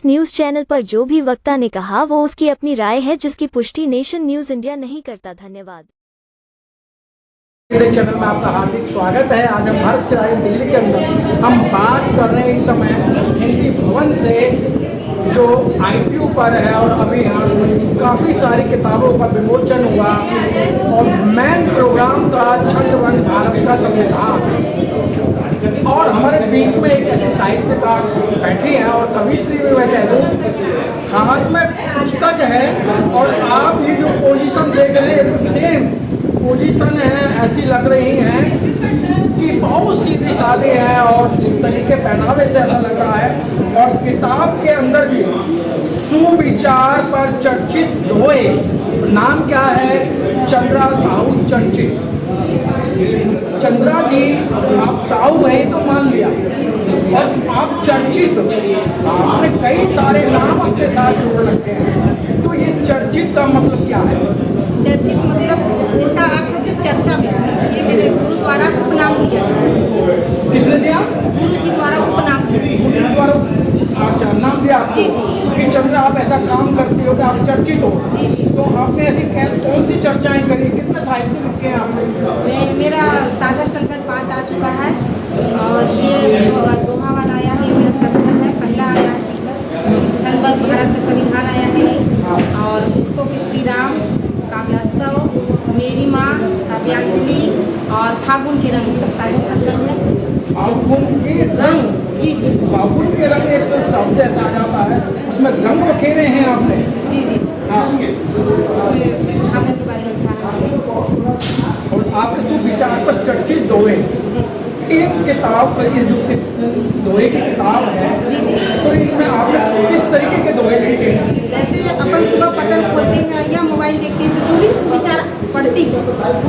इस news channel पर जो भी वक्ता ने कहा वो उसकी अपनी राय है, जिसकी पुष्टि नेशन न्यूज इंडिया नहीं करता। धन्यवाद। मेरे चैनल में आपका हार्दिक स्वागत है। आज हम भारत की राजधानी दिल्ली के अंदर हम बात कर रहे हैं इस समय हिंदी भवन से, जो ITU पर है, और अभी यहाँ काफ़ी सारी किताबों का विमोचन हुआ और मेन प्रोग्राम था छंदबंद भारत का संविधान। और हमारे बीच में एक ऐसी साहित्यकार बैठी है और कवित्री भी मैं कह दूँ, हाथ में पुस्तक है और आप ये जो पोजीशन देख रहे हैं सेम पोजीशन है, ऐसी लग रही हैं कि बहुत सीधी सादी है और जिस तरीके पहनावे से ऐसा लग रहा है। और किताब के अंदर भी सुविचार पर चर्चित दोहे, नाम क्या है? चंद्रा साहू चर्चित। चंद्रा जी, आप साहू हैं तो मान लिया, और आप चर्चित, आपने कई सारे नाम अपने साथ जोड़ रखे हैं, तो ये चर्चित का मतलब क्या है? चर्चित मतलब इसका अर्थ है चर्चा में। ये मेरे गुरु द्वारा उपनाम दिया गया। किसने दिया? गुरु जी द्वारा उपनाम दिया। अच्छा, नाम दिया आपको? जी जी। कि चंद्रा आप ऐसा काम करती हो कि आप चर्चित हो। जी जी। तो आपने ऐसी कौन सी चर्चाएं करी? कितने साहित्य लिखे हैं आपने? मेरा साझा संकट 5 आ चुका है और ये दोहा वाला आया है, मेरा प्रश्न है, पहला आया है संकट, छंदबद्ध भारत का संविधान आया है, और मुक्तों के श्री राम, काव्योत्सव, मेरी माँ, काव्यांजलि और फागुन के रंग, सब साझा संकट है। फागुन के रंग? जी जी। फागुन के रंग एक तो शब्द ऐसा आ जाता है, उसमें रंग बखेरे हैं आपने? जी जी। हाँ। उसमें फागुन के बारे में लिखा है। और आपके सुविचार पर चर्चित दोहे, जी जी। एक किताब, इस जो दोहे की किताब है, तो इसमें आपने किस तरीके के दोहे लिखे हैं? जैसे अपन सुबह पटल खोलते हैं या मोबाइल देखते हैं तो जो भी विचार पढ़ती हूँ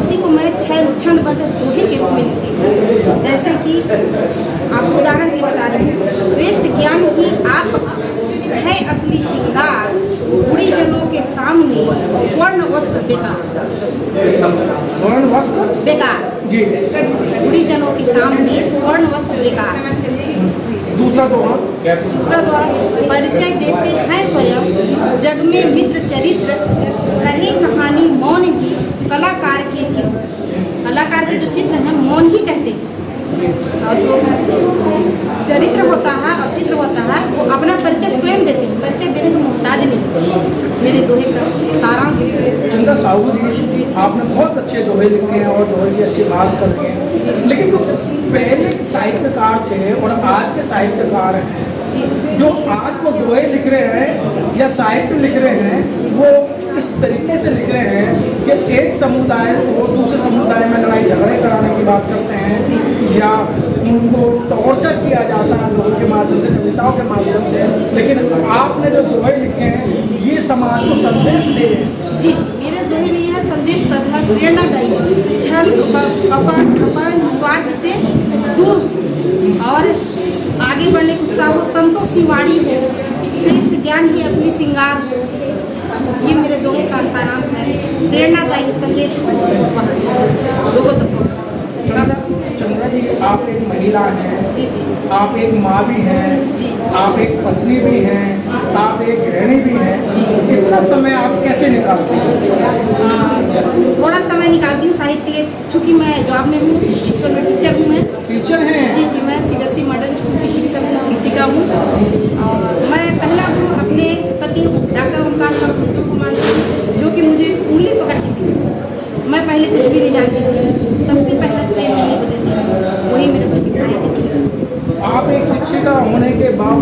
उसी को मैं छंदबद्ध दोहे के रूप में लिखती हूँ। जैसे कि आपको उदाहरण भी बता रहे हैं, श्रेष्ठ ज्ञान ही आप है असली श्रृंगार, बुढ़ी जनों के सामने वर्ण वस्त्र बेकार। वर्ण वस्त्र बेकार जी। बुढ़ी जनों के सामने वर्ण वस्त्र बेकार। दूसरा दोहा? दूसरा द्वार परिचय देते हैं स्वयं, जग में मित्र चरित्र, कहे कहानी मौन ही, कलाकार के चित्र। कलाकार के जो चित्र हैं मौन ही कहते हैं, और जो चरित्र होता है और चित्र होता है वो अपना परिचय स्वयं देते हैं, परिचय देने का मोहताज नहीं। मेरे दोहे का सारांश। चंद्रा साहू जी, आपने बहुत अच्छे दोहे लिखे हैं और दोहे की अच्छी बात करते हैं, लेकिन जो पहले साहित्यकार थे और आज के साहित्यकार हैं, जो आज वो दोहे लिख रहे हैं या साहित्य लिख रहे हैं, वो इस तरीके से लिख रहे हैं कि एक समुदाय को दूसरे समुदाय में लड़ाई झगड़े कराने की बात करते हैं या उनको टॉर्चर किया जाता है दोहे के माध्यम से, कविताओं के माध्यम से। लेकिन आपने जो दोहे लिखे हैं ये समाज को संदेश दे रहे हैं। जी जी। मेरे दोहे में यह संदेश प्रेरणादायी, छल कपट स्वार्थ से दूर और आगे बढ़ने की उत्साह हो, संतोषी वाणी हो, श्रेष्ठ ज्ञान ही असली श्रृंगार हो। ये मेरे दोहे का सारांश है। प्रेरणादायी संदेश लोगों तक पहुँचा। चंद्रा जी, आप एक महिला हैं, आप एक माँ भी हैं, आप एक पत्नी भी हैं, आप एक गृहिणी भी हैं, इतना समय आप कैसे निकालते हैं? थोड़ा समय निकालती हूँ साहित्य के, चूँकि मैं जॉब में हूँ, टीचर हूँ। मैं टीचर हैं? जी जी। मैं CBSE मॉडल स्कूल की शिक्षक हूँ, शिक्षिका हूँ। और मैं पहला गुरु अपने पति डॉक्टर ओमकार साहब को मानती हूँ, जो कि मुझे उंगली पकड़ के सिखाए। मैं पहले कुछ भी नहीं जानती थी, सबसे पहला श्रेय उन्हीं को देती हूँ, वही मेरे को सिखाए। आप एक शिक्षिका होने के बाद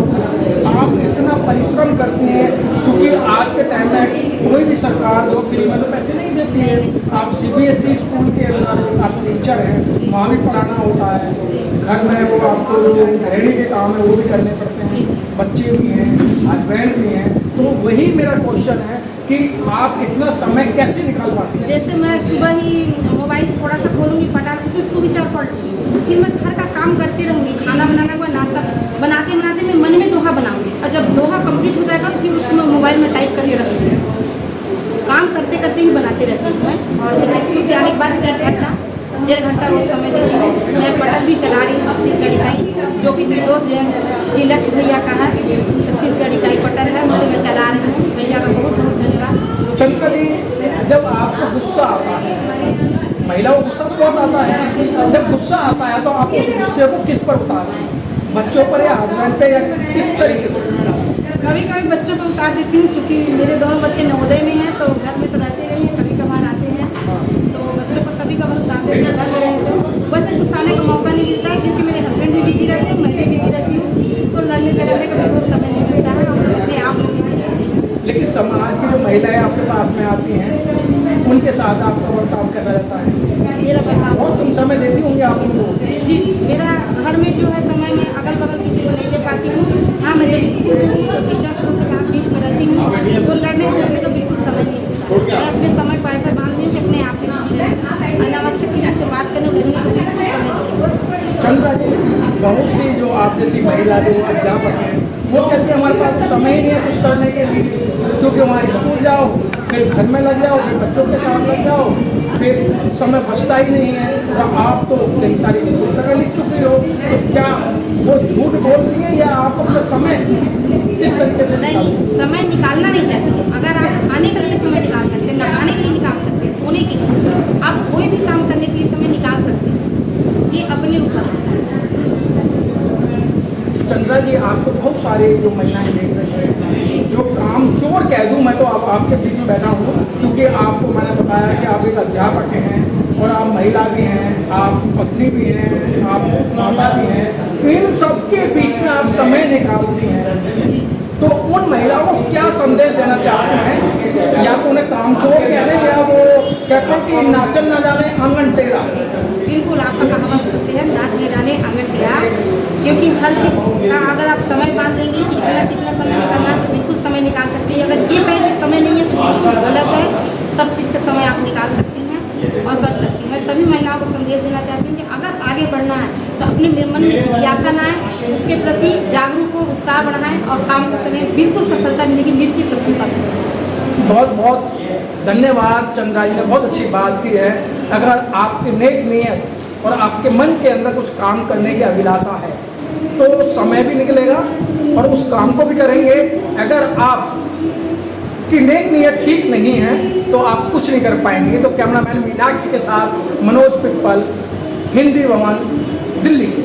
आप इतना परिश्रम करती हैं, क्योंकि आज के टाइम में कोई भी सरकार जो फ्री में तो पैसे नहीं देती है। आप CBSE स्कूल के अंदर आप टीचर हैं, वहाँ भी पढ़ाना होता है, घर में वो आपको जो गृहिणी के काम है वो भी करने पड़ते हैं, बच्चे भी हैं, हस्बैंड भी हैं। तो वही मेरा क्वेश्चन है कि आप इतना समय कैसे निकाल पाते हैं? जैसे मैं सुबह ही मोबाइल थोड़ा सा खोलूँगी, फटाक इसमें सुविचार पढ़ लूँगी, फिर मैं घर का काम करती रहूँगी, खाना बनाना हुआ, नाश्ता बनाते बनाते मैं मन में दोहा बनाऊँगी, और जब दोहा कंप्लीट हो जाएगा फिर उसको मैं मोबाइल में टाइप करके रखूँगी। काम करते करते ही बनाते रहती हूँ मैं। और जैसे स्कूल से आने के बाद क्या करना, 1.5 घंटा रोज समय देती हूँ। मैं पटल भी चला रही हूँ छत्तीसगढ़ इकाई, जो कि निर्दोष जी लक्ष्य भैया का है, छत्तीसगढ़ इकाई पटल है, उसे मैं चला रही हूँ। भैया का बहुत बहुत धन्यवाद। चंद्रा जी, जब आपको गुस्सा आता है, महिलाओं को गुस्सा तो बहुत आता है, जब गुस्सा आता है तो आप उस गुस्से को किस पर उतारते हैं? बच्चों पर या हस्बैंड पे या किस तरीके से? कभी कभी बच्चों पर उतार देती हूँ, चूँकि मेरे दोनों बच्चे नवोदय में हैं, तो घर में तो रहते नहीं हैं, कभी कभार आते हैं, तो बच्चों पर कभी कभार उतार देते हैं। घर में रहते हो वैसे गुस्साने का मौका नहीं मिलता है, क्योंकि मेरे हस्बैंड भी बिजी रहते हैं, मैं भी बिजी रहती हूँ, तो लड़ने झगड़ने का बिल्कुल समय नहीं मिलता है, हम अपने आप में बिजी रहते हैं। लेकिन समाज की जो महिलाएं आपके पास में आती हैं, उनके साथ आपका बर्ताव कैसा रहता है? मेरा बर्ताव बहुत कम समय देती होंगी आप उनको? जी, मेरा घर में जो है समय में अगल बगल किसी को नहीं दे पाती हूँ। हाँ, मैं जब स्कूल में हूँ तो टीचर्स लोग के साथ बीच में रहती हूँ, तो लड़ने झगड़ने का बिल्कुल समय नहीं मिलता। मैं अपने समय को ऐसा बांध दी हूँ कि अपने आप में बिजी रहूँ, अनावश्यक किसी से बात करने लड़ने का बिल्कुल समय नहीं। चंद्रा जी, बहुत सी जो आप जैसी महिला जो अध्यापक हैं, वो कहती है हमारे पास समय ही नहीं है कुछ करने के लिए, क्योंकि वहाँ स्कूल जाओ, फिर घर में लग जाओ, फिर बच्चों के साथ लग जाओ, फिर समय बचता ही नहीं है। और आप तो कई सारी पुस्तकें लिख चुकी हो, तो क्या वो झूठ बोलती है या आप अपना समय किस तरीके से? नहीं, समय निकालना नहीं चाहिए। अगर आप खाने के लिए समय निकाल सकते हैं, नहाने के लिए निकाल सकते हैं, सोने के लिए, तो आप कोई भी काम करने के लिए समय निकाल सकते हैं, ये अपने ऊपर है। चंद्रा जी, आपको बहुत सारे जो महिलाएं देख रही हैं, जो काम चोर कह दूं मैं तो आपके बीच में बैठा हूँ, क्योंकि आपको मैंने बताया कि आप एक अध्यापक हैं और आप महिला भी हैं, आप पत्नी भी हैं, आप माता भी हैं, इन सबके बीच में आप समय निकालती हैं, तो उन महिलाओं को क्या संदेश देना चाहते हैं? या तो उन्हें कामचोर कह दें, या वो कहते हैं कि नाचन ना जाने आंगन टेढ़ा? बिल्कुल आपका कहावत सत्य है, नाच नहीं जाने आंगन टेढ़ा, क्योंकि हर चीज़ का अगर आप समय बांध लेंगे कि इतना से इतना समय निकालना है, तो बिल्कुल समय निकाल सकते हैं। अगर ये कहें कि समय नहीं है तो बिल्कुल गलत है, सब चीज़ का समय आप निकाल सकती हैं और कर सकती हैं। मैं सभी महिलाओं को संदेश देना चाहती हूँ कि अगर आगे बढ़ना है तो अपने मन में जिज्ञासा न आए, उसके प्रति जागरूक हो, उत्साह बढ़ाएं और काम करें, बिल्कुल सफलता मिलेगी, निश्चित सफलता मिलेगी। बहुत बहुत धन्यवाद। चंद्रा जी ने बहुत अच्छी बात की है। अगर आपकी नेक नीयत और आपके मन के अंदर कुछ काम करने की अभिलाषा है तो समय भी निकलेगा और उस काम को भी करेंगे। अगर आप की नेक नीयत ठीक नहीं है तो आप कुछ नहीं कर पाएंगे। तो कैमरामैन मीनाक्षी के साथ मनोज पिप्पल, हिंदी भवन, दिल्ली से।